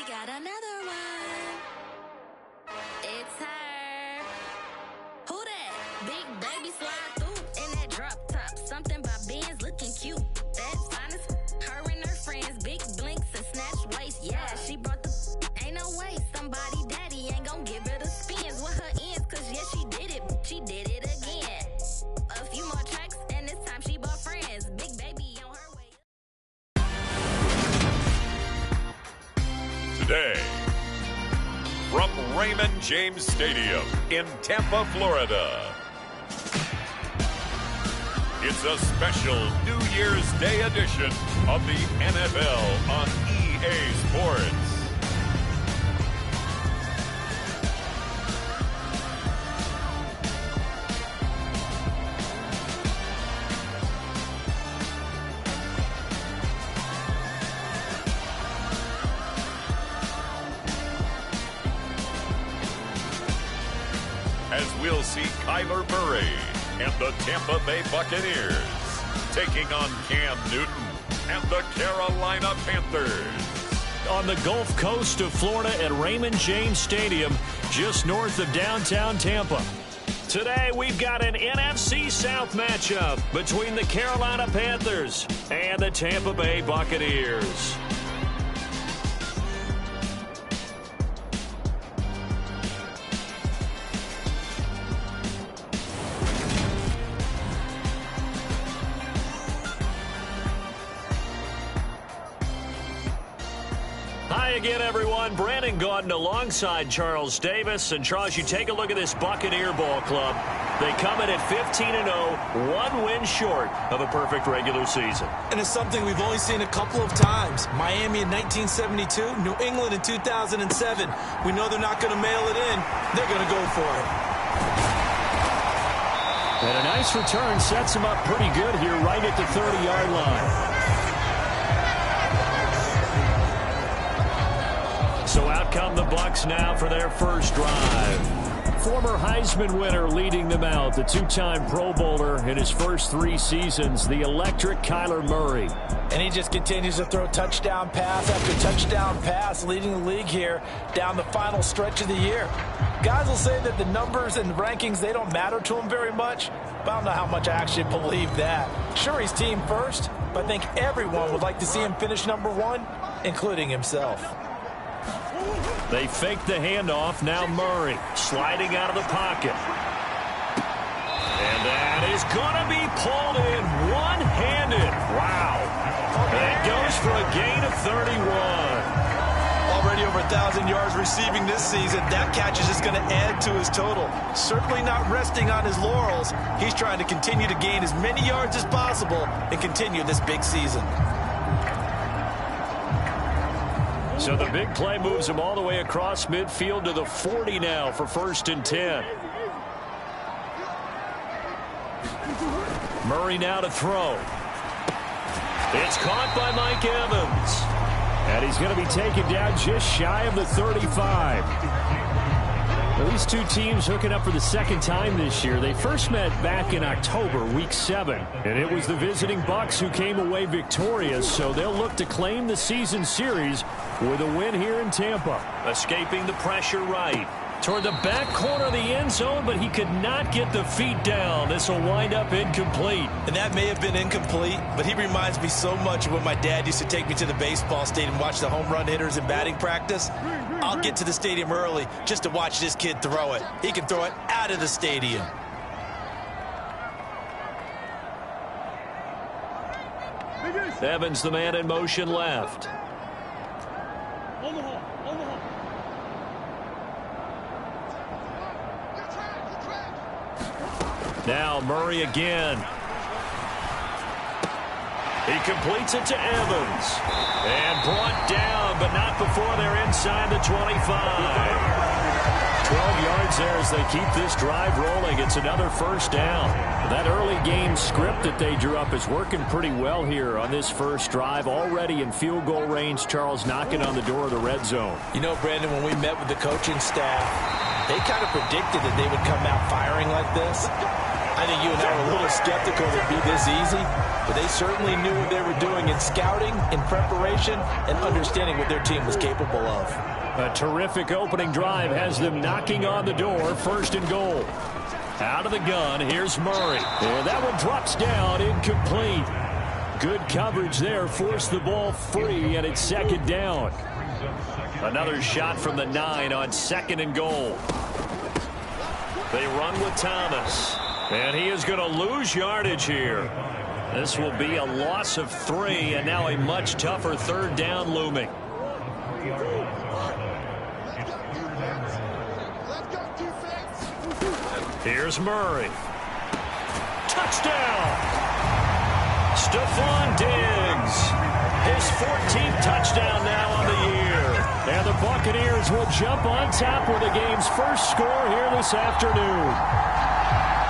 We got another one. It's her. Who that? Big baby slide through in that drop top. Something about Benz looking cute. That's fine as her and her friends. Big blinks and snatch waist. Yeah, she brought the. Ain't no way somebody daddy ain't gon' give her the spins with her ends. Cause yeah, she did it. She did it again. A few more tracks and this time she bought friends. Big baby on her way. Today, from Raymond James Stadium in Tampa, Florida, it's a special New Year's Day edition of the NFL on EA Sports. As we'll see Kyler Murray and the Tampa Bay Buccaneers taking on Cam Newton and the Carolina Panthers. On the Gulf Coast of Florida at Raymond James Stadium, just north of downtown Tampa. Today, we've got an NFC South matchup between the Carolina Panthers and the Tampa Bay Buccaneers. Hi again, everyone. Brandon Gaudin alongside Charles Davis. And, Charles, you take a look at this Buccaneer ball club. They come in at 15-0, one win short of a perfect regular season. And it's something we've only seen a couple of times. Miami in 1972, New England in 2007. We know they're not going to mail it in. They're going to go for it. And a nice return sets them up pretty good here right at the 30-yard line. So out come the Bucs now for their first drive. Former Heisman winner leading them out, the two-time Pro Bowler in his first 3 seasons, the electric Kyler Murray. And he just continues to throw touchdown pass after touchdown pass, leading the league here down the final stretch of the year. Guys will say that the numbers and the rankings, they don't matter to him very much, but I don't know how much I actually believe that. Sure, he's team first, but I think everyone would like to see him finish number 1, including himself. They fake the handoff. Now Murray sliding out of the pocket. And that is going to be pulled in one-handed. Wow. That goes for a gain of 31. Already over 1,000 yards receiving this season. That catch is just going to add to his total. Certainly not resting on his laurels. He's trying to continue to gain as many yards as possible and continue this big season. So the big play moves him all the way across midfield to the 40 now for 1st and 10. Murray now to throw. It's caught by Mike Evans. And he's going to be taken down just shy of the 35. These two teams hooking up for the second time this year. They first met back in October, week 7. And it was the visiting Bucs who came away victorious, so they'll look to claim the season series with a win here in Tampa. Escaping the pressure right. Toward the back corner of the end zone, but he could not get the feet down. This will wind up incomplete. And that may have been incomplete, but he reminds me so much of when my dad used to take me to the baseball stadium and watch the home run hitters in batting practice. I'll get to the stadium early just to watch this kid throw it. He can throw it out of the stadium. Evans, the man in motion left. Now Murray again. He completes it to Evans. And brought down, but not before they're inside the 25. 12 yards there as they keep this drive rolling. It's another first down. That early game script that they drew up is working pretty well here on this first drive. Already in field goal range, Charles knocking on the door of the red zone. You know, Brandon, when we met with the coaching staff, they kind of predicted that they would come out firing like this. I think you and I were a little skeptical it would be this easy, but they certainly knew what they were doing in scouting, in preparation, and understanding what their team was capable of. A terrific opening drive has them knocking on the door, 1st and goal. Out of the gun, here's Murray. And that one drops down, incomplete. Good coverage there, forced the ball free, and it's 2nd down. Another shot from the 9 on 2nd and goal. They run with Thomas, and he is going to lose yardage here. This will be a loss of 3, and now a much tougher 3rd down looming. Here's Murray. Touchdown! Stephon Diggs. His 14th touchdown now on the year. And the Buccaneers will jump on top with the game's first score here this afternoon.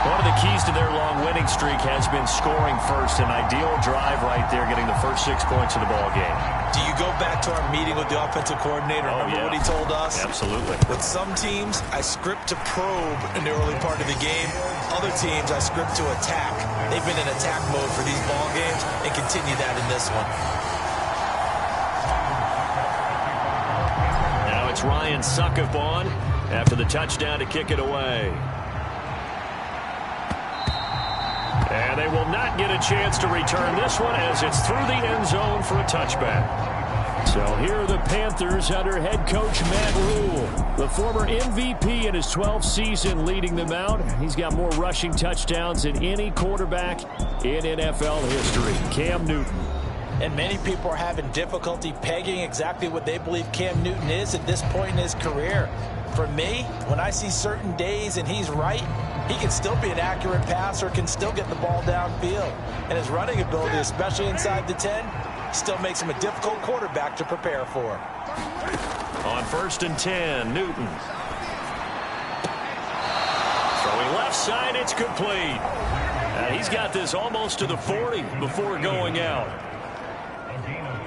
One of the keys to their long winning streak has been scoring first. An ideal drive right there, getting the first 6 points of the ball game. Do you go back to our meeting with the offensive coordinator? Remember what he told us? Absolutely. With some teams, I script to probe in the early part of the game. Other teams, I script to attack. They've been in attack mode for these ball games and continue that in this one. Now it's Ryan Suckup on after the touchdown to kick it away. And they will not get a chance to return this one as it's through the end zone for a touchback. So here are the Panthers under head coach Matt Rule. The former MVP in his 12th season leading them out. He's got more rushing touchdowns than any quarterback in NFL history. Cam Newton. And many people are having difficulty pegging exactly what they believe Cam Newton is at this point in his career. For me, when I see certain days and he's right, he can still be an accurate passer, can still get the ball downfield. And his running ability, especially inside the 10, still makes him a difficult quarterback to prepare for. On 1st and 10, Newton. Throwing left side, it's complete. He's got this almost to the 40 before going out.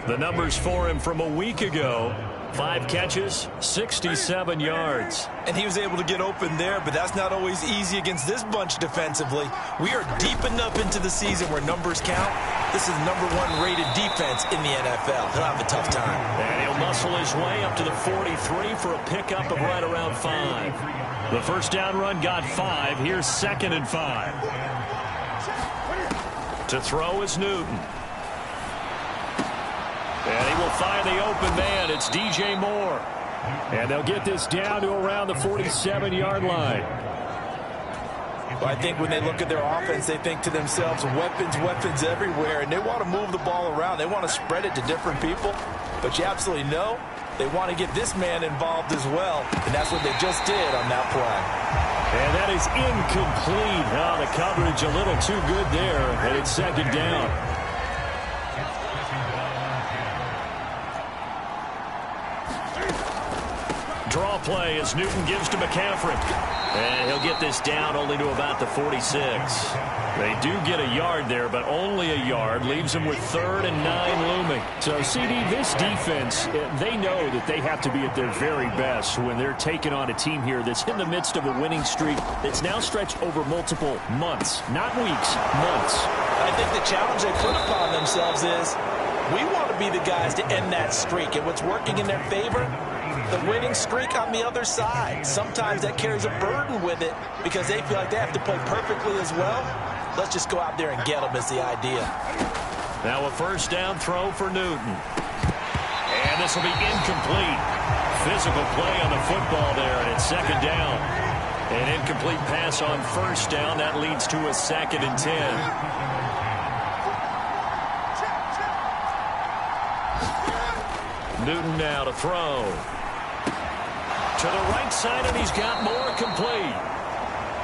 The numbers for him from a week ago. 5 catches, 67 yards. And he was able to get open there, but that's not always easy against this bunch defensively. We are deep enough into the season where numbers count. This is the #1 rated defense in the NFL. He'll have a tough time. And he'll muscle his way up to the 43 for a pickup of right around 5. The first down run got 5. Here's 2nd and 5. To throw is Newton. And he will find the open man. It's DJ Moore. And they'll get this down to around the 47-yard line. Well, I think when they look at their offense, they think to themselves, weapons, weapons everywhere. And they want to move the ball around. They want to spread it to different people. But you absolutely know they want to get this man involved as well. And that's what they just did on that play. And that is incomplete. Oh, the coverage a little too good there. And it's 2nd down. Draw play as Newton gives to McCaffrey. And he'll get this down only to about the 46. They do get a yard there, but only a yard. Leaves them with 3rd and 9 looming. So, CD, this defense, they know that they have to be at their very best when they're taking on a team here that's in the midst of a winning streak that's now stretched over multiple months. Not weeks, months. I think the challenge they put upon themselves is we want to be the guys to end that streak. And what's working in their favor? The winning streak on the other side. Sometimes that carries a burden with it because they feel like they have to play perfectly as well. Let's just go out there and get them is the idea. Now a first down throw for Newton. And this will be incomplete. Physical play on the football there, and it's 2nd down. An incomplete pass on 1st down. That leads to a 2nd and 10. Newton now to throw. To the right side, and he's got more complete.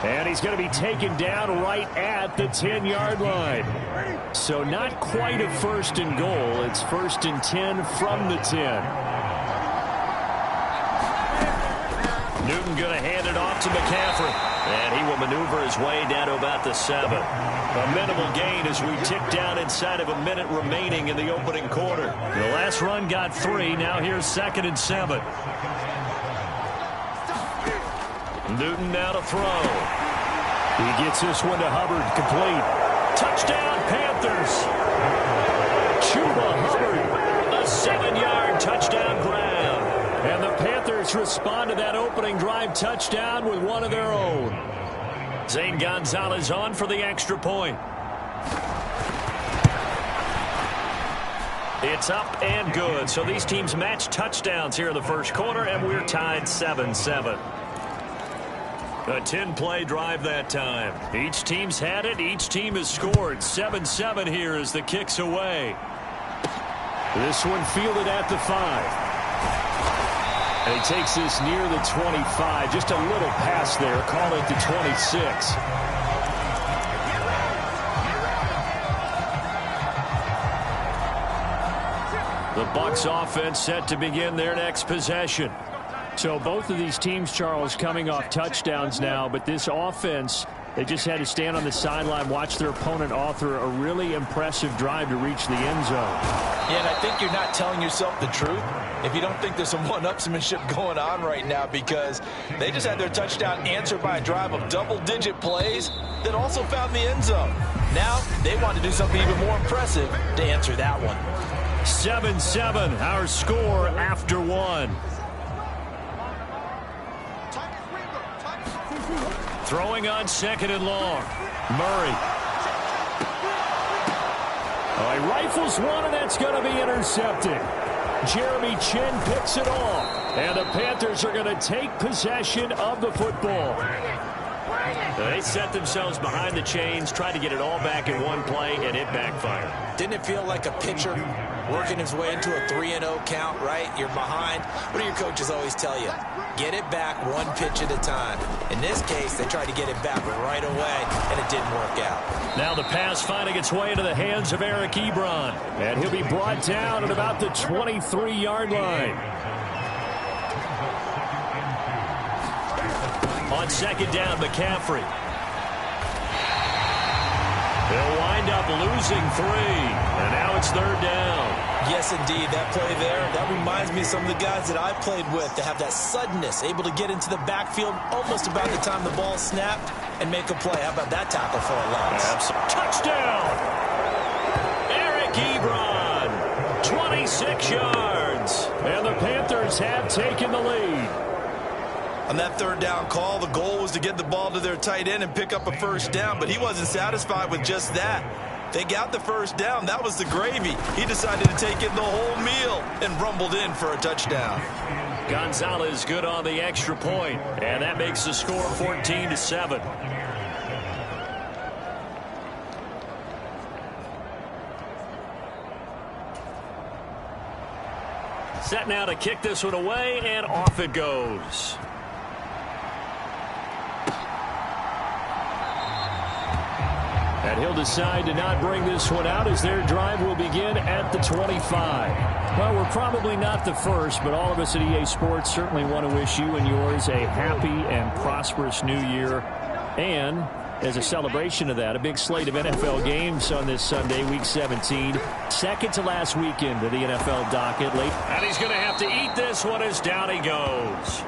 And he's going to be taken down right at the 10-yard line. So not quite a 1st and goal. It's 1st and 10 from the 10. Newton going to hand it off to McCaffrey. And he will maneuver his way down to about the 7. A minimal gain as we tick down inside of a minute remaining in the opening quarter. The last run got 3. Now here's 2nd and 7. Newton now to throw. He gets this one to Hubbard, complete. Touchdown, Panthers. Chuba Hubbard, a 7-yard touchdown grab. And the Panthers respond to that opening drive touchdown with one of their own. Zane Gonzalez on for the extra point. It's up and good. So these teams match touchdowns here in the first quarter, and we're tied 7-7. A 10-play drive that time. Each team's had it. Each team has scored. 7-7 here as the kick's away. This one fielded at the 5. And he takes this near the 25. Just a little pass there. Call it the 26. The Bucs offense set to begin their next possession. So both of these teams, Charles, coming off touchdowns now, but this offense, they just had to stand on the sideline, watch their opponent author a really impressive drive to reach the end zone. Yeah, and I think you're not telling yourself the truth if you don't think there's some one-upsmanship going on right now, because they just had their touchdown answered by a drive of double-digit plays that also found the end zone. Now they want to do something even more impressive to answer that one. 7-7, our score after one. Throwing on 2nd and long. Murray. Oh, he rifles one, and that's going to be intercepted. Jeremy Chin picks it off. And the Panthers are going to take possession of the football. They set themselves behind the chains, tried to get it all back in one play, and it backfired. Didn't it feel like a pitcher working his way into a 3-0 count, right? You're behind. What do your coaches always tell you? Get it back one pitch at a time. In this case, they tried to get it back right away, and it didn't work out. Now the pass finding its way into the hands of Eric Ebron. And he'll be brought down at about the 23-yard line. On 2nd down, McCaffrey. They'll wind up losing 3. And now it's 3rd down. Yes, indeed. That play there, that reminds me of some of the guys that I played with to have that suddenness, able to get into the backfield almost about the time the ball snapped and make a play. How about that tackle for a loss? Touchdown! Eric Ebron, 26 yards. And the Panthers have taken the lead. On that 3rd down call, the goal was to get the ball to their tight end and pick up a 1st down, but he wasn't satisfied with just that. They got the 1st down. That was the gravy. He decided to take in the whole meal and rumbled in for a touchdown. Gonzalez good on the extra point, and that makes the score 14-7. Set now to kick this one away, and off it goes. And he'll decide to not bring this one out as their drive will begin at the 25. Well, we're probably not the first, but all of us at EA Sports certainly want to wish you and yours a happy and prosperous new year. And as a celebration of that, a big slate of NFL games on this Sunday, Week 17. Second to last weekend of the NFL docket. And he's going to have to eat this one as down he goes.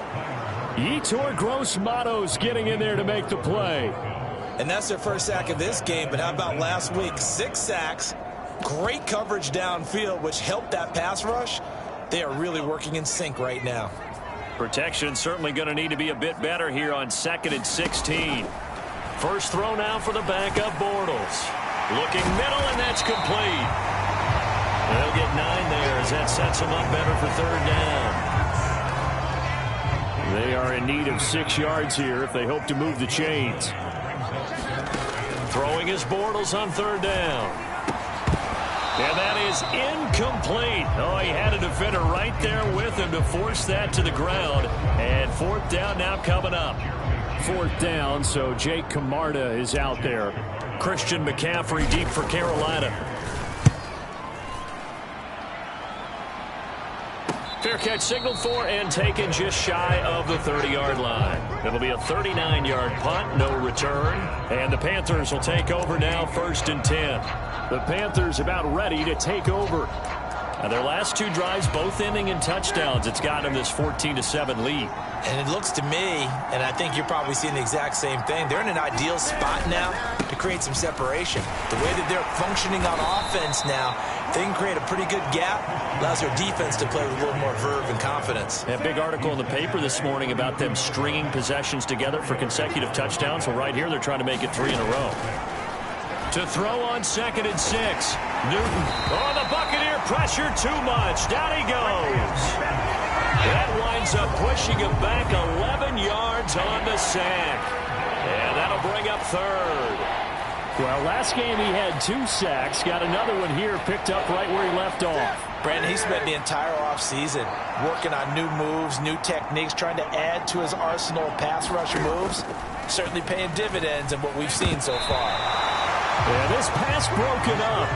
Yetur Gross-Matos getting in there to make the play. And that's their first sack of this game, but how about last week? 6 sacks, great coverage downfield, which helped that pass rush. They are really working in sync right now. Protection certainly going to need to be a bit better here on 2nd and 16. First throw now for the backup, Bortles. Looking middle, and that's complete. They'll get 9 there as that sets them up better for 3rd down. They are in need of 6 yards here if they hope to move the chains. Throwing his Bortles on 3rd down. And that is incomplete. Oh, he had a defender right there with him to force that to the ground. And 4th down now coming up. 4th down, so Jake Camarda is out there. Christian McCaffrey deep for Carolina. Fair catch signaled for and taken just shy of the 30-yard line. It'll be a 39-yard punt, no return. And the Panthers will take over now, 1st and 10. The Panthers about ready to take over. Their last 2 drives, both ending in touchdowns. It's got them this 14-7 lead. And it looks to me, and I think you're probably seeing the exact same thing, they're in an ideal spot now to create some separation. The way that they're functioning on offense now, they can create a pretty good gap, allows their defense to play with a little more verve and confidence. A big article in the paper this morning about them stringing possessions together for consecutive touchdowns. Well, right here, they're trying to make it 3 in a row. To throw on 2nd and 6. Newton. Oh, the Buccaneer pressure too much. Down he goes. That winds up pushing him back 11 yards on the sack. And that'll bring up 3rd. Well, last game he had 2 sacks. Got another one here picked up right where he left off. Brandon, he spent the entire offseason working on new moves, new techniques, trying to add to his arsenal of pass rush moves. Certainly paying dividends in what we've seen so far. And this pass broken up.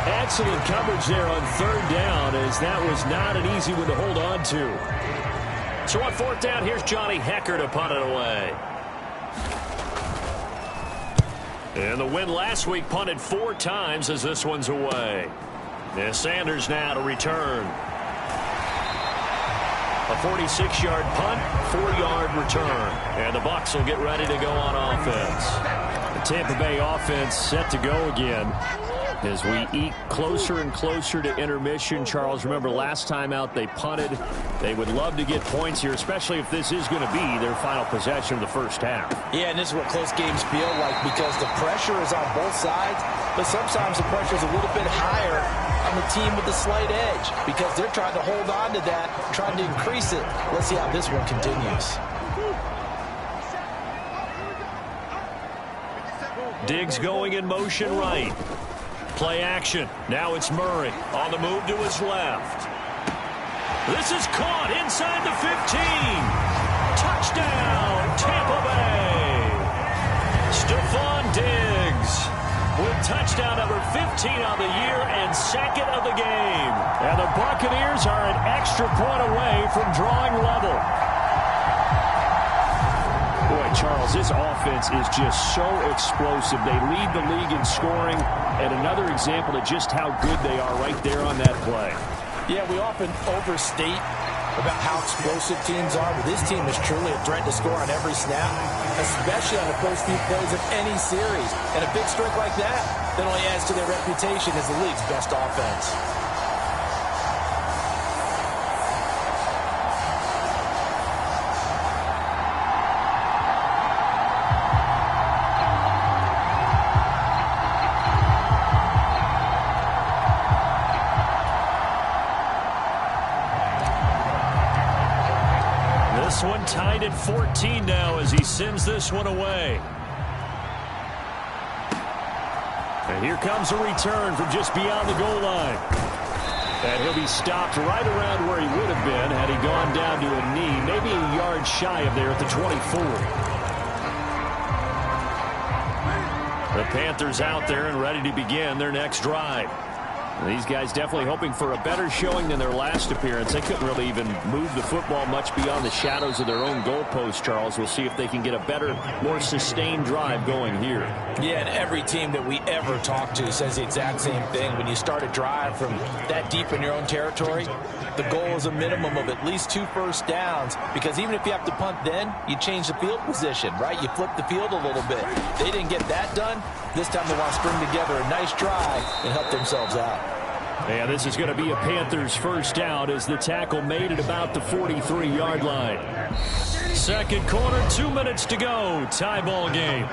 Excellent coverage there on 3rd down, as that was not an easy one to hold on to. So on 4th down, here's Johnny Hecker to punt it away. And the win last week punted 4 times as this one's away. And Sanders now to return. A 46-yard punt, 4-yard return. And the Bucs will get ready to go on offense. The Tampa Bay offense set to go again as we eke closer and closer to intermission. Charles, remember last time out they punted. They would love to get points here, especially if this is going to be their final possession of the first half. Yeah, and this is what close games feel like because the pressure is on both sides, but sometimes the pressure is a little bit higher on the team with the slight edge because they're trying to hold on to that, trying to increase it. Let's see how this one continues. Diggs going in motion right. Play action. Now it's Murray on the move to his left. This is caught inside the 15. Touchdown, Tampa Bay. Stephon Diggs with touchdown number 15 on the year and 2nd of the game. And the Buccaneers are an extra point away from drawing level. Boy, Charles, this offense is just so explosive. They lead the league in scoring, and another example of just how good they are right there on that play. Yeah, we often overstate about how explosive teams are, but this team is truly a threat to score on every snap, especially on the first few plays of any series. And a big streak like that only adds to their reputation as the league's best offense. This one tied at 14 now as he sends this one away. And here comes a return from just beyond the goal line. And he'll be stopped right around where he would have been had he gone down to a knee, maybe a yard shy of there at the 24. The Panthers out there and ready to begin their next drive. These guys definitely hoping for a better showing than their last appearance. They couldn't really even move the football much beyond the shadows of their own goalpost, Charles. We'll see if they can get a better, more sustained drive going here. Yeah, and every team that we ever talk to says the exact same thing. When you start a drive from that deep in your own territory, the goal is a minimum of at least 2 first downs, because even if you have to punt then, you change the field position, right? You flip the field a little bit. They didn't get that done. This time they want to string together a nice drive and help themselves out. And this is going to be a Panthers first down as the tackle made at about the 43-yard line. Second quarter, 2 minutes to go. Tie ball game.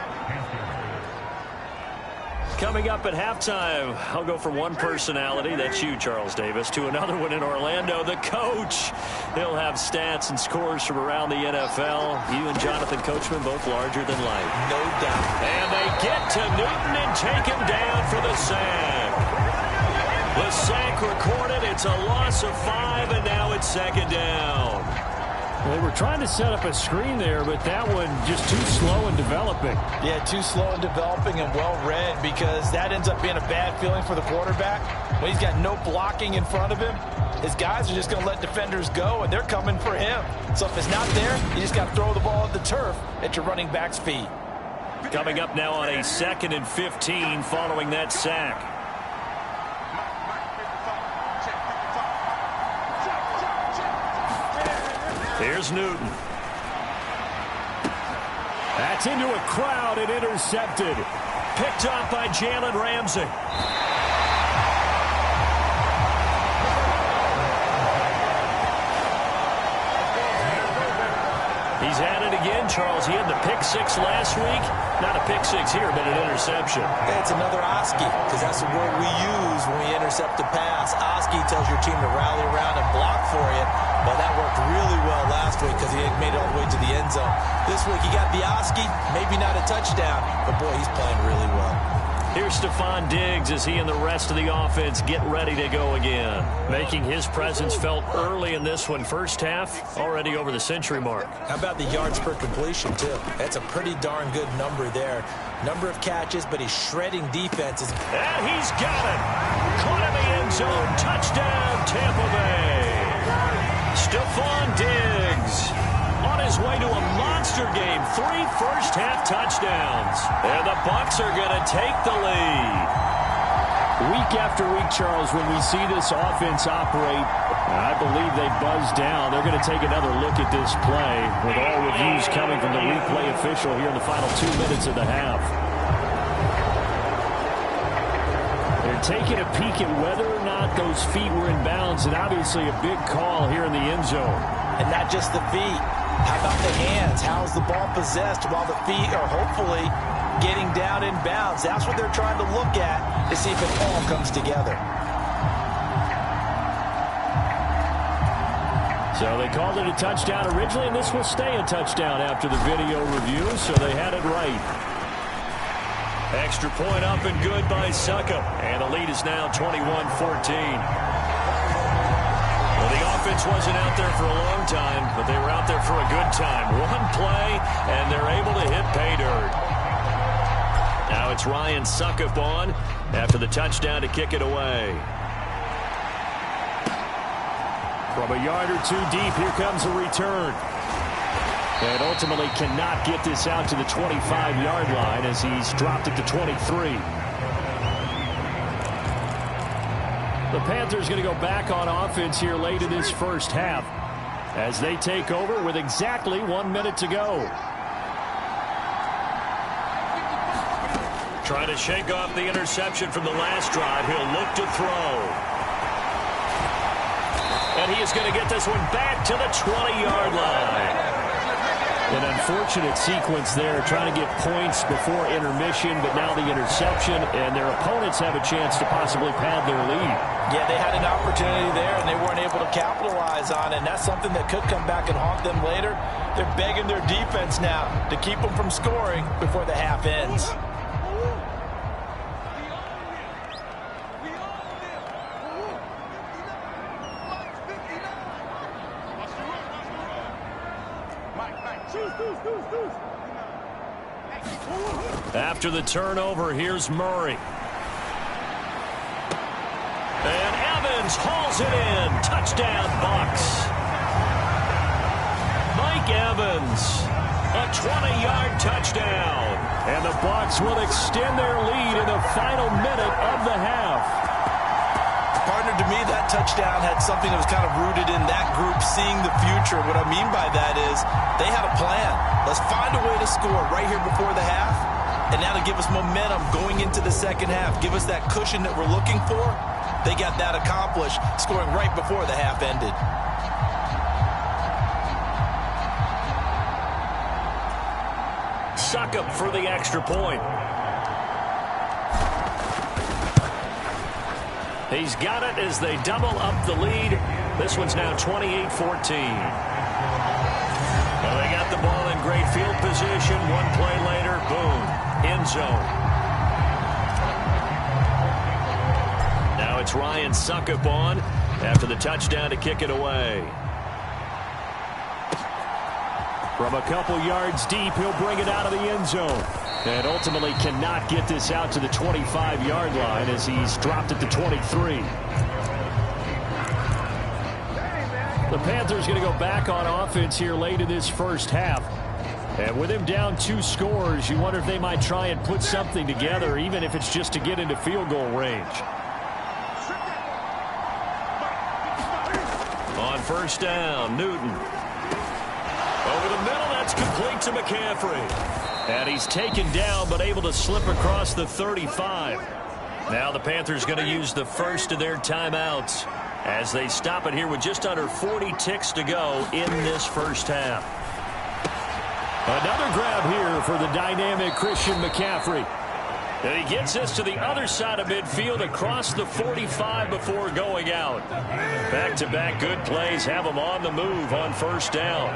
Coming up at halftime, I'll go from one personality, that's you, Charles Davis, to another one in Orlando, the coach. He'll have stats and scores from around the NFL. You and Jonathan Coachman both larger than life. No doubt. And they get to Newton and take him down for the sack. The sack recorded. It's a loss of 5, and now it's 2nd down. They were trying to set up a screen there, but that one just too slow in developing. Yeah, too slow in developing and well read, because that ends up being a bad feeling for the quarterback. When he's got no blocking in front of him, his guys are just going to let defenders go, and they're coming for him. So if it's not there, you just got to throw the ball at the turf at your running back's feet. Coming up now on a 2nd and 15 following that sack. Here's Newton. That's into a crowd and intercepted. Picked off by Jalen Ramsey. He's at it again, Charles. He had the pick six last week. Not a pick six here, but an interception. Yeah, it's another Oski, because that's the word we use when we intercept a pass. Oski tells your team to rally around and block for you. Well, that worked really well last week because he made it all the way to the end zone. This week he got the Oski, maybe not a touchdown, but boy, he's playing really well. Here's Stephon Diggs as he and the rest of the offense get ready to go again. Making his presence felt early in this one. First half, already over the century mark. How about the yards per completion, too? That's a pretty darn good number there. Number of catches, but he's shredding defenses. And he's got it. Caught in the end zone. Touchdown, Tampa Bay. Stephon Diggs on his way to a monster game. 3 first-half touchdowns. And the Bucs are going to take the lead. Week after week, Charles, when we see this offense operate, I believe they buzz down. They're going to take another look at this play with all reviews coming from the replay official here in the final 2 minutes of the half. They're taking a peek at whether or not those feet were in bounds, and obviously a big call here in the end zone. And not just the feet. How about the hands? How's the ball possessed while the feet are hopefully getting down in bounds? That's what they're trying to look at to see if it all comes together. So they called it a touchdown originally, and this will stay a touchdown after the video review, so they had it right. Extra point up and good by Succop. And the lead is now 21-14. Well, the offense wasn't out there for a long time, but they were out there for a good time. One play, and they're able to hit pay dirt. Now it's Ryan Succop on after the touchdown to kick it away. From a yard or two deep, here comes a return. And ultimately cannot get this out to the 25-yard line as he's dropped it to 23. The Panthers going to go back on offense here late in this first half as they take over with exactly 1 minute to go. Trying to shake off the interception from the last drive. He'll look to throw. And he is going to get this one back to the 20-yard line. An unfortunate sequence there, trying to get points before intermission, but now the interception, and their opponents have a chance to possibly pad their lead. Yeah, they had an opportunity there, and they weren't able to capitalize on it, and that's something that could come back and haunt them later. They're begging their defense now to keep them from scoring before the half ends. After the turnover, here's Murray. And Evans hauls it in. Touchdown, Bucs. Mike Evans, a 20-yard touchdown. And the Bucs will extend their lead in the final minute of the half. Partner, to me, that touchdown had something that was kind of rooted in that group seeing the future. What I mean by that is they had a plan. Let's find a way to score right here before the half, and now to give us momentum going into the second half, give us that cushion that we're looking for. They got that accomplished, scoring right before the half ended. Succop for the extra point. He's got it as they double up the lead. This one's now 28-14. Well, they got the ball in great field position. One play later, boom, end zone. Now it's Ryan Succop on after the touchdown to kick it away. From a couple yards deep, he'll bring it out of the end zone. And ultimately cannot get this out to the 25-yard line as he's dropped it to 23. The Panthers going to go back on offense here late in this first half. And with him down 2 scores, you wonder if they might try and put something together, even if it's just to get into field goal range. On first down, Newton. Over the middle, that's complete to McCaffrey. And he's taken down, but able to slip across the 35. Now the Panthers going to use the first of their timeouts as they stop it here with just under 40 ticks to go in this first half. Another grab here for the dynamic Christian McCaffrey. And he gets this to the other side of midfield across the 45 before going out. Back-to-back good plays have him on the move on first down.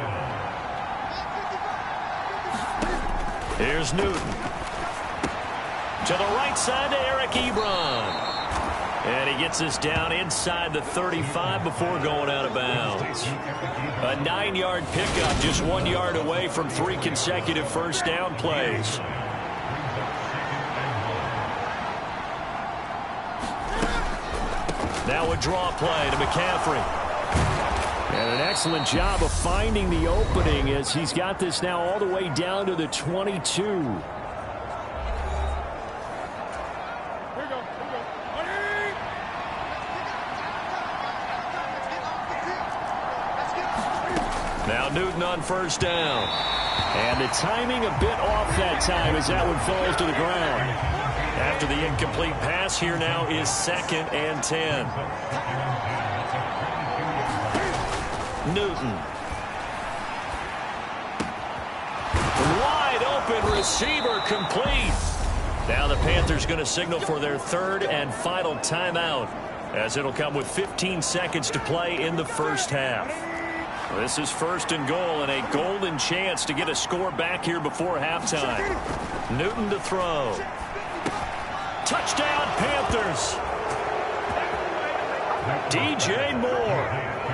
Here's Newton. To the right side to Eric Ebron. And he gets this down inside the 35 before going out of bounds. A 9-yard pickup, just 1 yard away from 3 consecutive first down plays. Now a draw play to McCaffrey. And an excellent job of finding the opening as he's got this now all the way down to the 22. Now Newton on first down. And the timing a bit off that time as that one falls to the ground. After the incomplete pass, here now is 2nd and 10. Newton. Wide open receiver complete. Now the Panthers going to signal for their 3rd and final timeout as it'll come with 15 seconds to play in the first half. This is 1st and goal and a golden chance to get a score back here before halftime. Newton to throw. Touchdown, Panthers. DJ Moore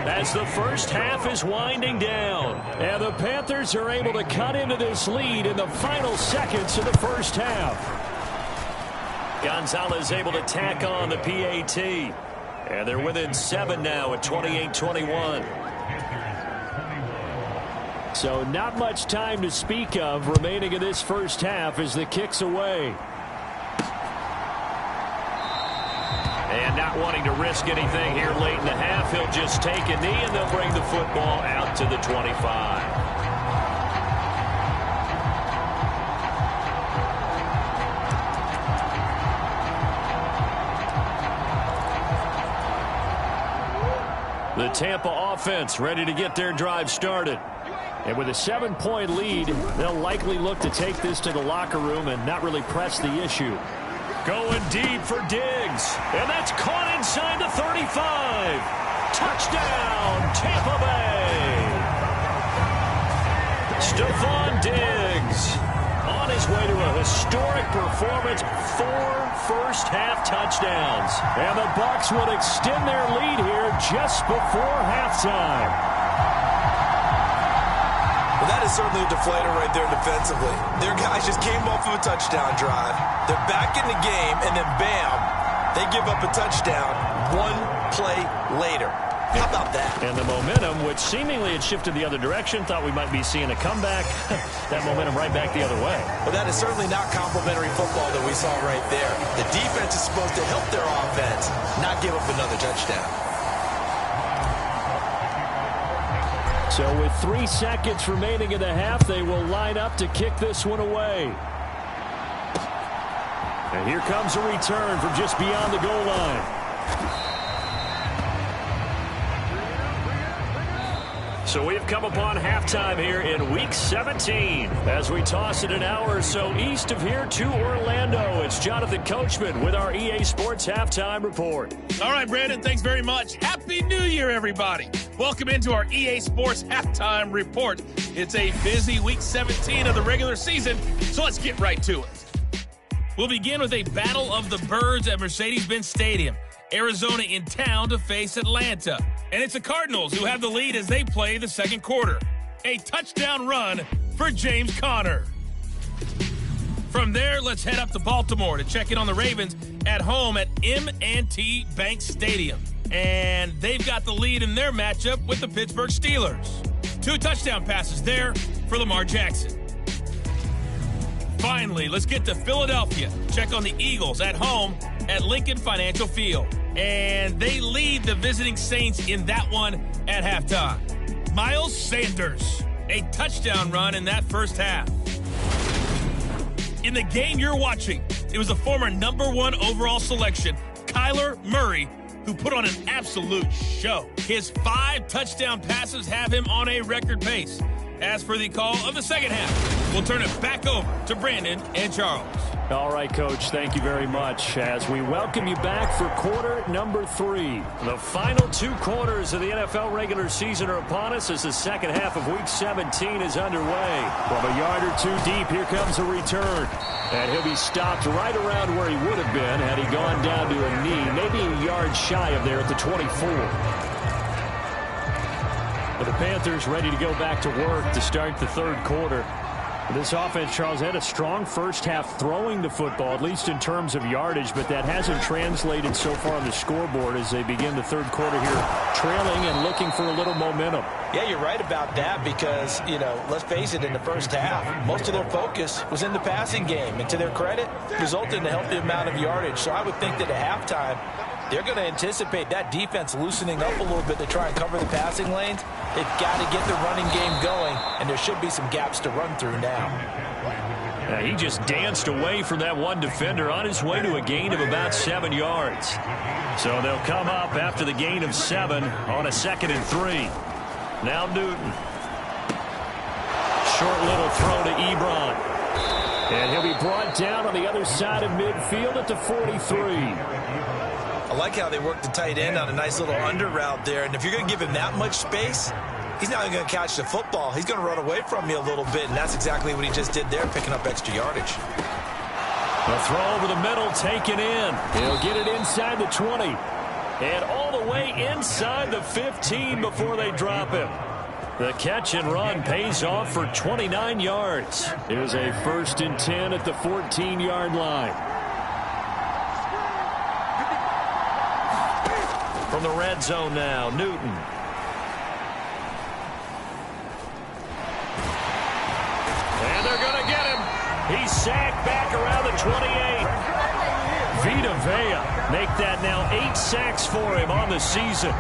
as the first half is winding down. And the Panthers are able to cut into this lead in the final seconds of the first half. Gonzalez able to tack on the PAT. And they're within 7 now at 28-21. So not much time to speak of remaining in this first half as the kick's away. And not wanting to risk anything here late in the half, he'll just take a knee and they'll bring the football out to the 25. The Tampa offense ready to get their drive started. And with a 7-point lead, they'll likely look to take this to the locker room and not really press the issue. Going deep for Diggs. And that's caught inside the 35. Touchdown, Tampa Bay. Stephon Diggs on his way to a historic performance. 4 first-half touchdowns. And the Bucs will extend their lead here just before halftime. Well, that is certainly a deflator right there defensively. Their guys just came off of a touchdown drive. They're back in the game, and then bam, they give up a touchdown 1 play later. How about that? And the momentum, which seemingly had shifted the other direction, thought we might be seeing a comeback. That momentum right back the other way. Well, that is certainly not complimentary football that we saw right there. The defense is supposed to help their offense, not give up another touchdown. So with 3 seconds remaining in the half, they will line up to kick this one away. And here comes a return from just beyond the goal line. So we've come upon halftime here in Week 17. As we toss it an hour or so east of here to Orlando, it's Jonathan Coachman with our EA Sports Halftime Report. All right, Brandon, thanks very much. Happy New Year, everybody. Welcome into our EA Sports Halftime Report. It's a busy Week 17 of the regular season, so let's get right to it. We'll begin with a battle of the birds at Mercedes-Benz Stadium. Arizona in town to face Atlanta. And it's the Cardinals who have the lead as they play the second quarter. A touchdown run for James Conner. From there, let's head up to Baltimore to check in on the Ravens at home at M&T Bank Stadium. And they've got the lead in their matchup with the Pittsburgh Steelers. 2 touchdown passes there for Lamar Jackson. Finally, let's get to Philadelphia. Check on the Eagles at home at Lincoln Financial Field. And they lead the visiting Saints in that one at halftime. Miles Sanders a touchdown run in that first half. In the game you're watching, it was the former #1 overall selection, Kyler Murray, who put on an absolute show. His 5 touchdown passes have him on a record pace. As for the call of the second half, we'll turn it back over to Brandon and Charles. All right, Coach, thank you very much as we welcome you back for quarter number 3. The final 2 quarters of the NFL regular season are upon us as the second half of Week 17 is underway. From a yard or 2 deep, here comes a return. And he'll be stopped right around where he would have been had he gone down to a knee, maybe a yard shy of there at the 24. But the Panthers ready to go back to work to start the third quarter. This offense, Charles, had a strong first half throwing the football, at least in terms of yardage, but that hasn't translated so far on the scoreboard as they begin the third quarter here, trailing and looking for a little momentum. Yeah, you're right about that because, let's face it, in the first half, most of their focus was in the passing game. And to their credit, resulted in a healthy amount of yardage. So I would think that at halftime, they're going to anticipate that defense loosening up a little bit to try and cover the passing lanes. They've got to get the running game going, and there should be some gaps to run through now. He just danced away from that one defender on his way to a gain of about 7 yards. So they'll come up after the gain of 7 on a 2nd and 3. Now Newton. Short little throw to Ebron. And he'll be brought down on the other side of midfield at the 43. I like how they work the tight end on a nice little under route there. And if you're going to give him that much space, he's not going to catch the football. He's going to run away from you a little bit, and that's exactly what he just did there, picking up extra yardage. A throw over the middle, taken in. He'll get it inside the 20. And all the way inside the 15 before they drop him. The catch and run pays off for 29 yards. Here's a 1st and 10 at the 14-yard line. From the red zone now, Newton. And they're going to get him. He's sacked back around the 28. Vita Vea make that now 8 sacks for him on the season.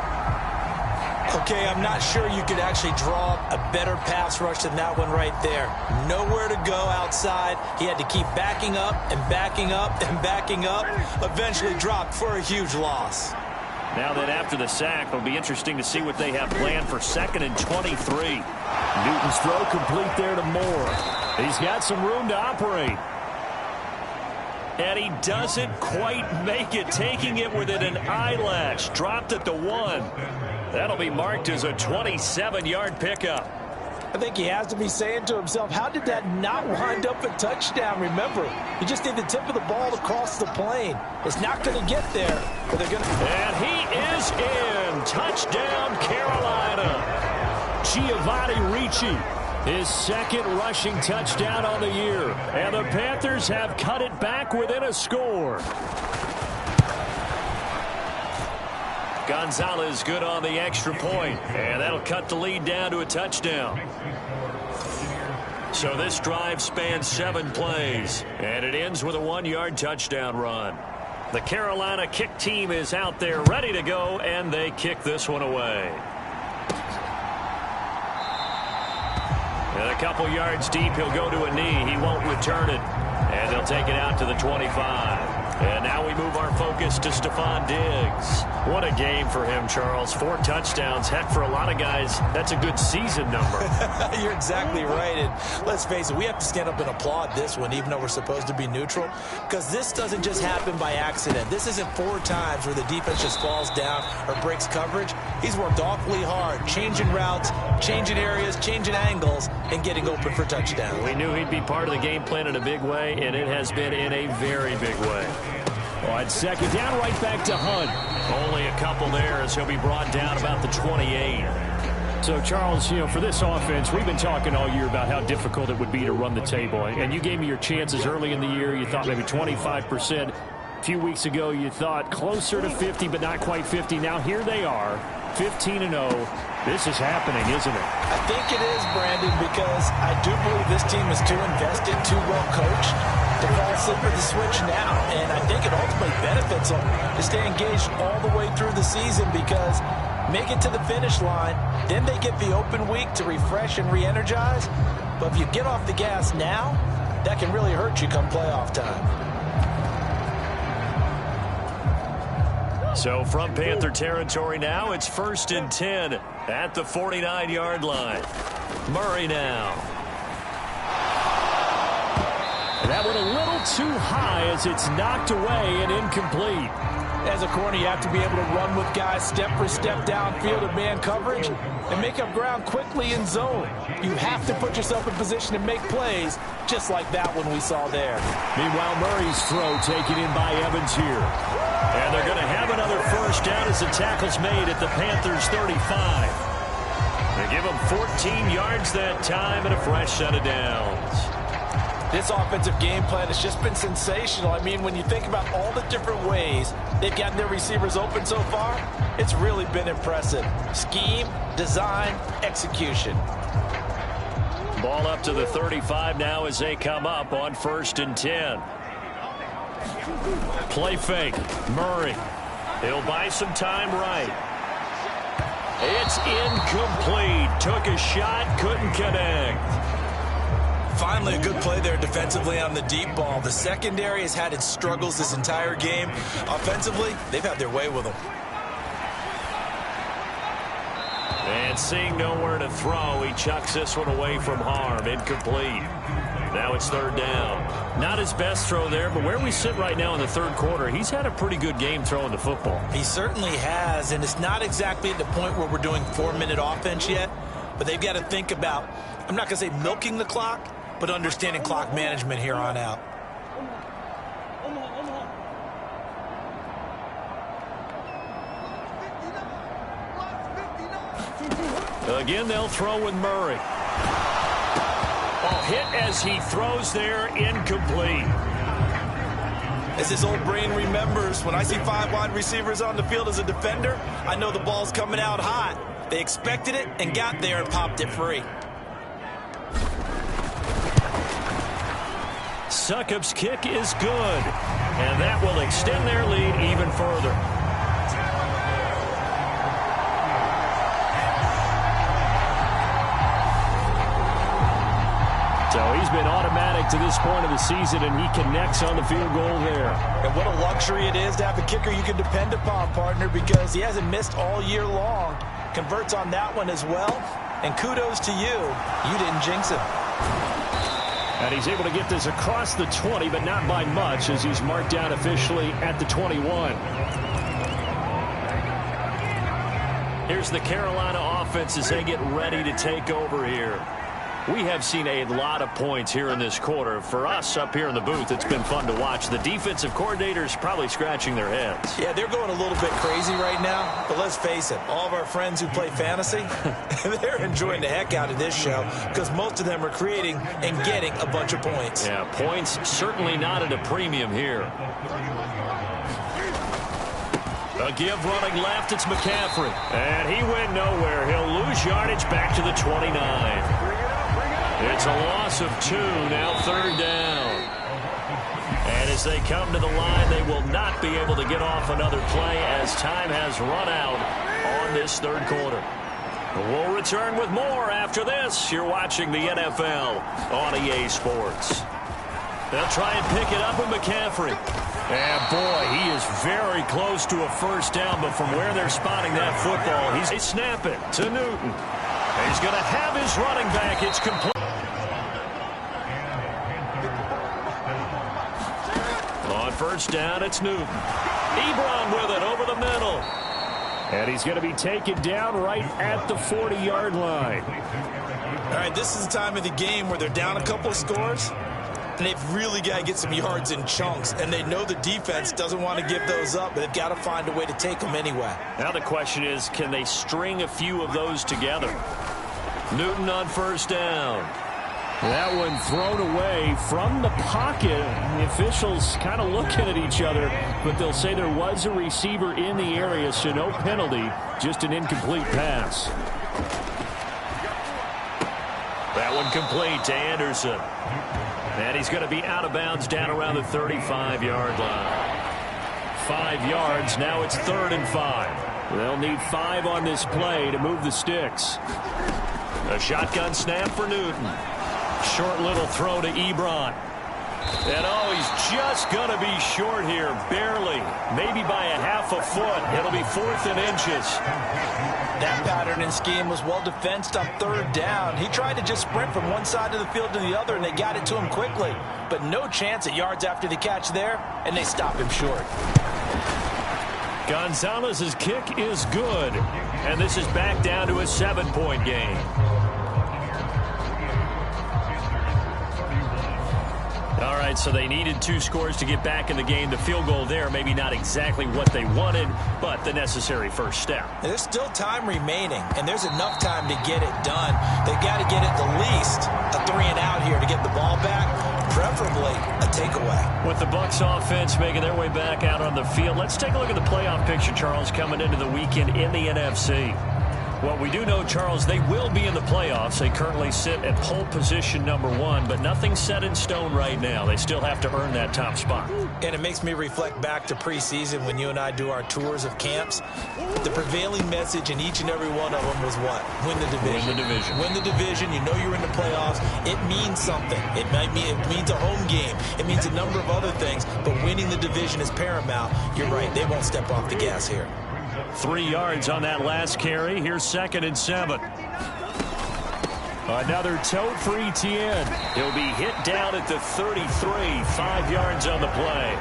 Okay, I'm not sure you could actually draw a better pass rush than that one right there. Nowhere to go outside. He had to keep backing up and backing up and backing up. Eventually dropped for a huge loss. Now that after the sack, it'll be interesting to see what they have planned for 2nd and 23. Newton's throw complete there to Moore. He's got some room to operate. And he doesn't quite make it, taking it within an eyelash. Dropped at the 1. That'll be marked as a 27-yard pickup. I think he has to be saying to himself, how did that not wind up a touchdown? Remember, you just need the tip of the ball to cross the plane. It's not going to get there, but they're going to. And he is in. Touchdown, Carolina. Giovanni Ricci, his 2nd rushing touchdown on the year. And the Panthers have cut it back within a score. Gonzalez good on the extra point, and that'll cut the lead down to a touchdown. So this drive spans 7 plays, and it ends with a 1-yard touchdown run. The Carolina kick team is out there ready to go, and they kick this one away. And a couple yards deep, he'll go to a knee. He won't return it, and they'll take it out to the 25. And now we move our focus to Stephon Diggs. What a game for him, Charles. 4 touchdowns. Heck, for a lot of guys, that's a good season number. You're exactly right. And let's face it, we have to stand up and applaud this one, even though we're supposed to be neutral, because this doesn't just happen by accident. This isn't 4 times where the defense just falls down or breaks coverage. He's worked awfully hard, changing routes, changing areas, changing angles, and getting open for touchdowns. We knew he'd be part of the game plan in a big way, and it has been in a very big way. On 2nd down, right back to Hunt. Only a couple there as he'll be brought down about the 28. So, Charles, for this offense, we've been talking all year about how difficult it would be to run the table. And you gave me your chances early in the year. You thought maybe 25%. A few weeks ago, you thought closer to 50, but not quite 50. Now, here they are, 15-0. This is happening, isn't it? I think it is, Brandon, because I do believe this team is too invested, too well coached to fall asleep with the switch now. And I think it ultimately benefits them to stay engaged all the way through the season because make it to the finish line, then they get the open week to refresh and re-energize. But if you get off the gas now, that can really hurt you come playoff time. So from Panther territory now, it's 1st and 10 at the 49-yard line. Murray now. And that went a little too high as it's knocked away and incomplete. As a corner, you have to be able to run with guys step for step downfield in man coverage and make up ground quickly in zone. You have to put yourself in position to make plays, just like that one we saw there. Meanwhile, Murray's throw taken in by Evans here. And they're going to have another first down as the tackle's made at the Panthers' 35. They give them 14 yards that time and a fresh set of downs. This offensive game plan has just been sensational. I mean, when you think about all the different ways they've gotten their receivers open so far, it's really been impressive. Scheme, design, execution. Ball up to the 35 now as they come up on 1st and 10. Play fake. Murray. He'll buy some time right. It's incomplete. Took a shot, couldn't connect. Finally, a good play there defensively on the deep ball. The secondary has had its struggles this entire game. Offensively, they've had their way with them. And seeing nowhere to throw, he chucks this one away from harm. Incomplete. Now it's 3rd down. Not his best throw there, but where we sit right now in the 3rd quarter, he's had a pretty good game throwing the football. He certainly has, and it's not exactly at the point where we're doing 4-minute offense yet, but they've got to think about, I'm not going to say milking the clock, but understanding clock management here on out. Again, they'll throw with Murray. Hit as he throws there, incomplete. As his old brain remembers, when I see 5 wide receivers on the field as a defender, I know the ball's coming out hot. They expected it and got there and popped it free. Succop's kick is good, and that will extend their lead even further. So he's been automatic to this point of the season, and he connects on the field goal there. And what a luxury it is to have a kicker you can depend upon, partner, because he hasn't missed all year long. Converts on that one as well, and kudos to you. You didn't jinx him. And he's able to get this across the 20, but not by much, as he's marked down officially at the 21. Here's the Carolina offense as they get ready to take over here. We have seen a lot of points here in this quarter. For us up here in the booth, it's been fun to watch. The defensive coordinators probably scratching their heads. Yeah, they're going a little bit crazy right now. But let's face it, all of our friends who play fantasy, they're enjoying the heck out of this show because most of them are creating and getting a bunch of points. Yeah, points certainly not at a premium here. A give running left, it's McCaffrey. And he went nowhere. He'll lose yardage back to the 29. It's a loss of 2, now 3rd down. And as they come to the line, they will not be able to get off another play as time has run out on this 3rd quarter. We'll return with more after this. You're watching the NFL on EA Sports. They'll try and pick it up with McCaffrey. And boy, he is very close to a first down, but from where they're spotting that football, they snap it to Newton. He's going to have his running back. It's complete. On first down, it's Newton. Ebron with it over the middle. And he's going to be taken down right at the 40-yard line. All right, this is the time of the game where they're down a couple of scores, and they've really got to get some yards in chunks, and they know the defense doesn't want to give those up, but they've got to find a way to take them anyway. Now the question is, can they string a few of those together? Newton on first down. That one thrown away from the pocket. The officials kind of looking at each other, but they'll say there was a receiver in the area, so no penalty, just an incomplete pass. That one complete to Anderson. And he's going to be out of bounds down around the 35-yard line. 5 yards, now it's 3rd and 5. They'll need 5 on this play to move the sticks. A shotgun snap for Newton. Short little throw to Ebron. And he's just going to be short here, barely. Maybe by a half a foot. It'll be 4th and inches. That pattern and scheme was well defensed on 3rd down. He tried to just sprint from one side of the field to the other, and they got it to him quickly. But no chance at yards after the catch there, and they stop him short. Gonzalez's kick is good, and this is back down to a 7-point game. All right, so they needed 2 scores to get back in the game. The field goal there, maybe not exactly what they wanted, but the necessary first step. There's still time remaining, and there's enough time to get it done. They've got to get at the least a 3-and-out here to get the ball back, preferably a takeaway. With the Bucs offense making their way back out on the field, let's take a look at the playoff picture, Charles, coming into the weekend in the NFC. Well, we do know, Charles, they will be in the playoffs. They currently sit at pole position number 1, but nothing's set in stone right now. They still have to earn that top spot. And it makes me reflect back to preseason when you and I do our tours of camps. The prevailing message in each and every one of them was what? Win the division. Win the division. Win the division. You know you're in the playoffs. It means something. It means a home game. It means a number of other things, but winning the division is paramount. You're right. They won't step off the gas here. 3 yards on that last carry. Here's 2nd and 7. Another tote for Etienne. He'll be hit down at the 33. 5 yards on the play.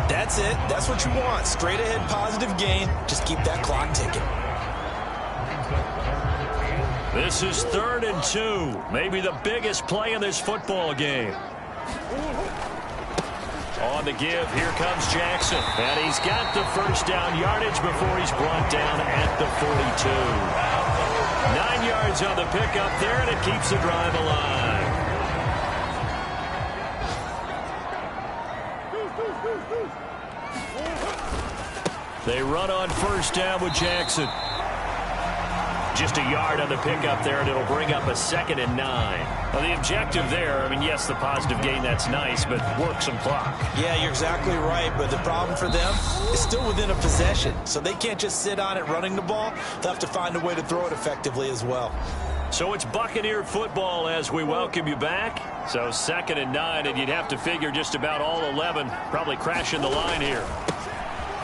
That's it. That's what you want. Straight ahead positive gain. Just keep that clock ticking. This is 3rd and 2. Maybe the biggest play in this football game. On the give, here comes Jackson. And he's got the first down yardage before he's brought down at the 42. 9 yards on the pickup there, and it keeps the drive alive. They run on first down with Jackson. Just a yard on the pickup there, and it'll bring up a 2nd and 9. Now, the objective there, I mean, yes, the positive gain, that's nice, but work some clock. Yeah, you're exactly right, but the problem for them is still within a possession, so they can't just sit on it running the ball. They'll have to find a way to throw it effectively as well. So it's Buccaneer football as we welcome you back. So 2nd and 9, and you'd have to figure just about all 11 probably crashing the line here.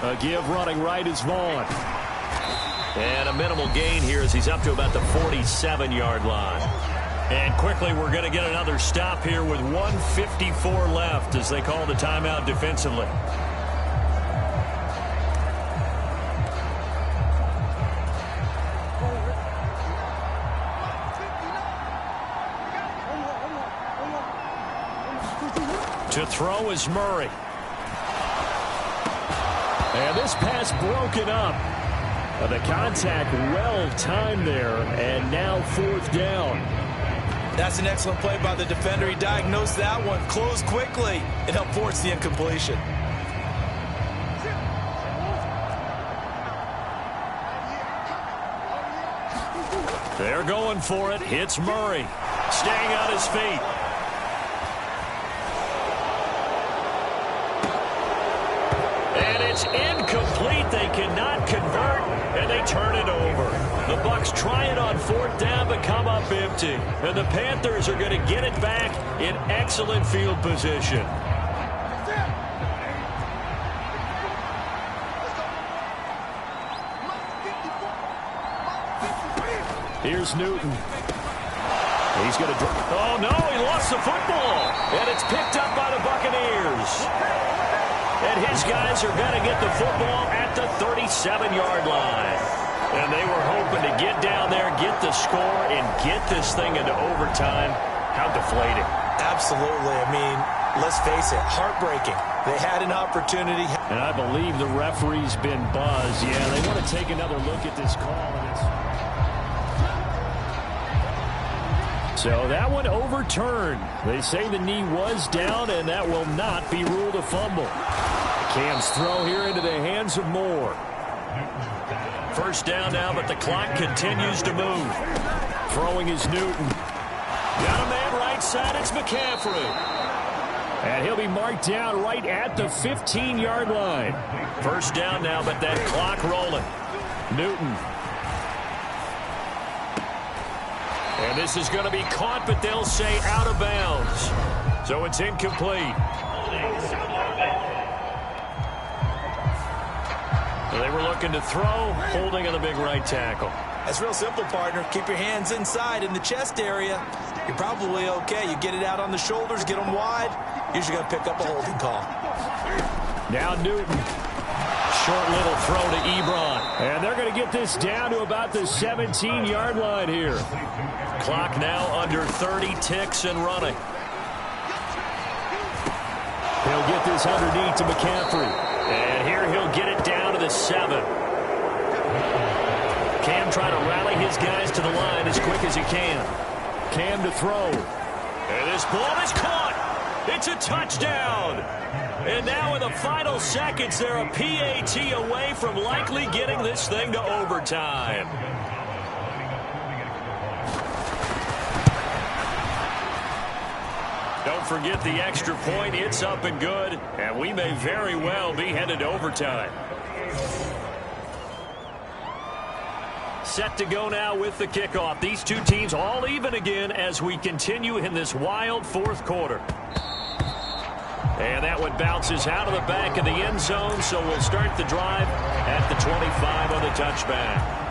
A give running right is Vaughn. And a minimal gain here as he's up to about the 47-yard line. And quickly, we're going to get another stop here with 1:54 left as they call the timeout defensively. To throw is Murray. And this pass broken up. The contact well timed there, and now 4th down. That's an excellent play by the defender. He diagnosed that one, closed quickly, and helped force the incompletion. They're going for it. It's Murray, staying on his feet. And it's incomplete. They cannot convert, and they turn it over. The Bucs try it on 4th down, but come up empty. And the Panthers are going to get it back in excellent field position. Here's Newton. He's going to... Oh, no, he lost the football. And it's picked up by the Buccaneers. And his guys are going to get the football at the 37-yard line. And they were hoping to get down there, get the score, and get this thing into overtime. How deflating. Absolutely. I mean, let's face it, heartbreaking. They had an opportunity. And I believe the referee's been buzzed. Yeah, they want to take another look at this call. So that one overturned. They say the knee was down, and that will not be ruled a fumble. Cam's throw here into the hands of Moore. First down now, but the clock continues to move. Throwing is Newton. Got a man right side, it's McCaffrey. And he'll be marked down right at the 15-yard line. First down now, but that clock rolling. Newton. And this is going to be caught, but they'll say out of bounds. So it's incomplete. So they were looking to throw, holding on the big right tackle. That's real simple, partner. Keep your hands inside in the chest area. You're probably okay. You get it out on the shoulders, get them wide. Usually going to pick up a holding call. Now Newton. Short little throw to Ebron. And they're going to get this down to about the 17-yard line here. Clock now under 30 ticks and running. He'll get this underneath to McCaffrey. And here he'll get it down to the 7. Cam trying to rally his guys to the line as quick as he can. Cam to throw. And this ball is caught. It's a touchdown. And now in the final seconds, they're a PAT away from likely getting this thing to overtime. Don't forget the extra point. It's up and good. And we may very well be headed to overtime. Set to go now with the kickoff. These two teams all even again as we continue in this wild fourth quarter. And that one bounces out of the back of the end zone, so we'll start the drive at the 25 on the touchback.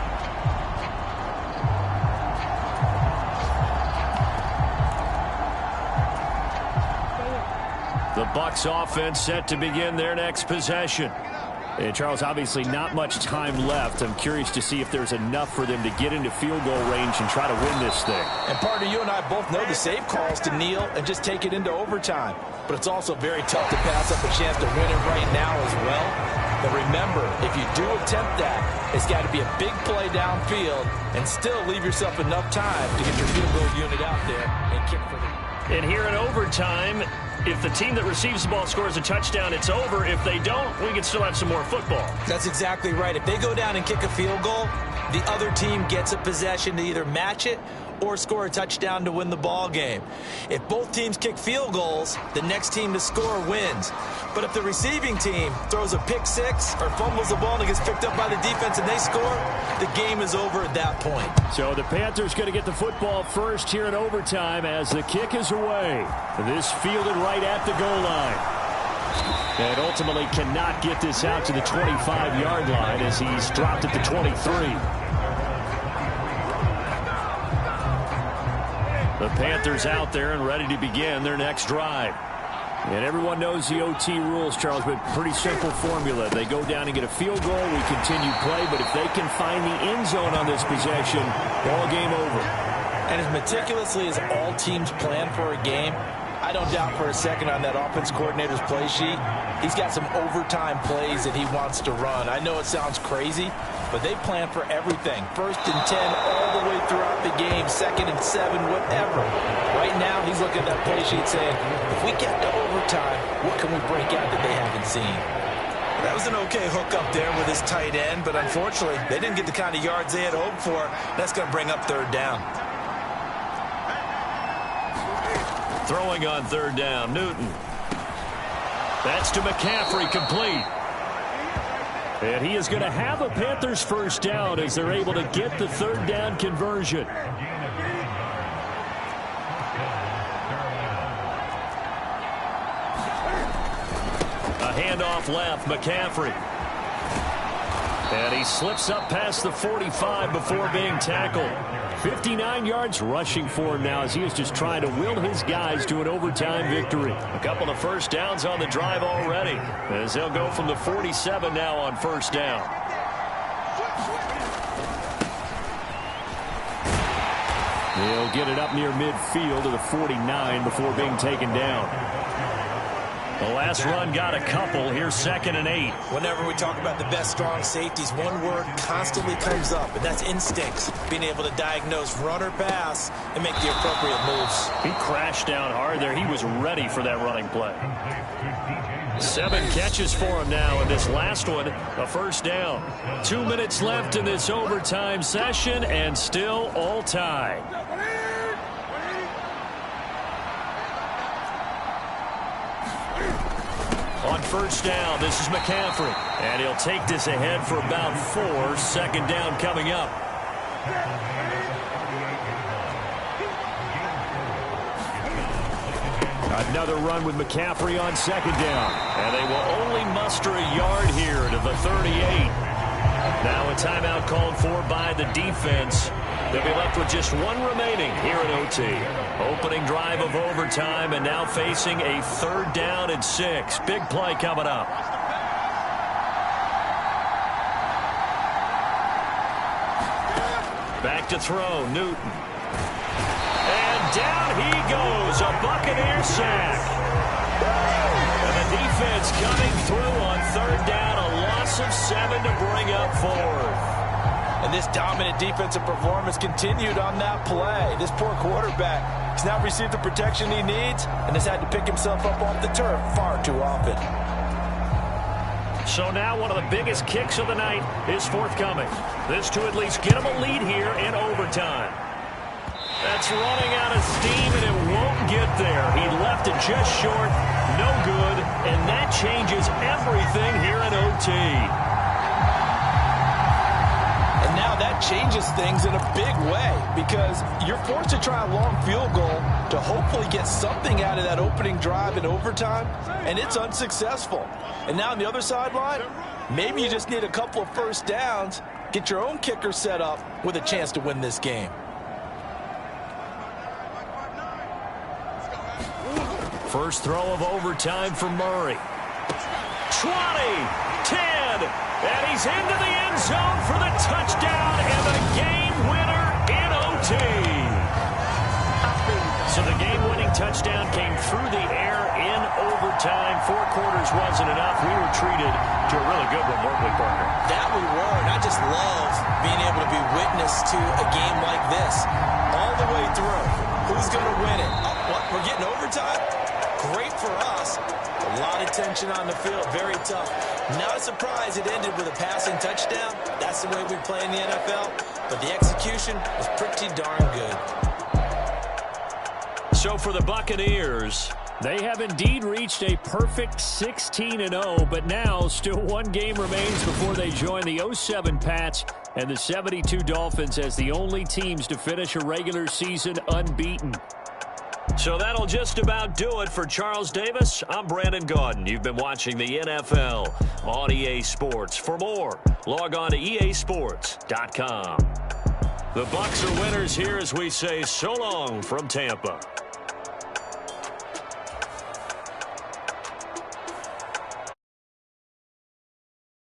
The Bucs offense set to begin their next possession. And Charles, obviously not much time left. I'm curious to see if there's enough for them to get into field goal range and try to win this thing. And partner, you and I both know the safe calls to kneel and just take it into overtime. But it's also very tough to pass up a chance to win it right now as well. But remember, if you do attempt that, it's got to be a big play downfield and still leave yourself enough time to get your field goal unit out there and kick for the... And here in overtime, if the team that receives the ball scores a touchdown, it's over. If they don't, we can still have some more football. That's exactly right. If they go down and kick a field goal, the other team gets a possession to either match it or score a touchdown to win the ball game. If both teams kick field goals, the next team to score wins. But if the receiving team throws a pick six or fumbles the ball and it gets picked up by the defense and they score, the game is over at that point. So the Panthers going to get the football first here in overtime as the kick is away. This fielded right at the goal line. And ultimately cannot get this out to the 25-yard line as he's dropped at the 23. The Panthers out there and ready to begin their next drive. And everyone knows the OT rules, Charles, but pretty simple formula. They go down and get a field goal, we continue play, but if they can find the end zone on this possession, ball game over. And as meticulously as all teams plan for a game, I don't doubt for a second on that offense coordinator's play sheet, he's got some overtime plays that he wants to run. I know it sounds crazy, but they plan for everything. 1st and 10 all the way throughout the game, 2nd and 7, whatever. Right now, he's looking at that play sheet saying, if we get to overtime, what can we break out that they haven't seen? That was an okay hook up there with his tight end, but unfortunately, they didn't get the kind of yards they had hoped for. That's going to bring up 3rd down. Throwing on 3rd down, Newton. That's to McCaffrey, complete. And he is going to have a Panthers 1st down as they're able to get the 3rd down conversion. A handoff left, McCaffrey. And he slips up past the 45 before being tackled. 59 yards rushing for him now as he is just trying to will his guys to an overtime victory. A couple of 1st downs on the drive already as they'll go from the 47 now on 1st down. He'll get it up near midfield to the 49 before being taken down. The last run got a couple. Here's 2nd and 8. Whenever we talk about the best strong safeties, one word constantly comes up, and that's instincts. Being able to diagnose run or pass and make the appropriate moves. He crashed down hard there. He was ready for that running play. 7 catches for him now, and this last one, a 1st down. 2 minutes left in this overtime session, and still all tied. On first down. This is McCaffrey. And he'll take this ahead for about 4. Second down coming up. Another run with McCaffrey on second down. And they will only muster a yard here to the 38. Now a timeout called for by the defense. They'll be left with just 1 remaining here at OT. Opening drive of overtime and now facing a 3rd down and 6. Big play coming up. Back to throw, Newton. And down he goes, a Buccaneer sack. And the defense coming through on 3rd down, a loss of 7 to bring up 4th. And this dominant defensive performance continued on that play. This poor quarterback has not received the protection he needs and has had to pick himself up off the turf far too often. So now one of the biggest kicks of the night is forthcoming. This to at least get him a lead here in overtime. That's running out of steam, and it won't get there. He left it just short, no good, and that changes everything here in OT. And now that changes things in a big way because you're forced to try a long field goal to hopefully get something out of that opening drive in overtime, and it's unsuccessful. And now on the other sideline, maybe you just need a couple of first downs, get your own kicker set up with a chance to win this game. First throw of overtime for Murray. 20, 10, and he's into the end zone for the touchdown and the game winner in OT. So the game-winning touchdown came through the air in overtime. 4 quarters wasn't enough. We were treated to a really good one, weren't we, partner? That we were, and I just love being able to be witness to a game like this all the way through. Who's going to win it? What, we're getting overtime? Great for us. A lot of tension on the field. Very tough. Not a surprise it ended with a passing touchdown. That's the way we play in the NFL. But the execution was pretty darn good. So for the Buccaneers, they have indeed reached a perfect 16-0, but now still 1 game remains before they join the 07 Pats and the 72 Dolphins as the only teams to finish a regular season unbeaten. So that'll just about do it for Charles Davis. I'm Brandon Gaudin. You've been watching the NFL on EA Sports. For more, log on to easports.com. The Bucs are winners here as we say so long from Tampa.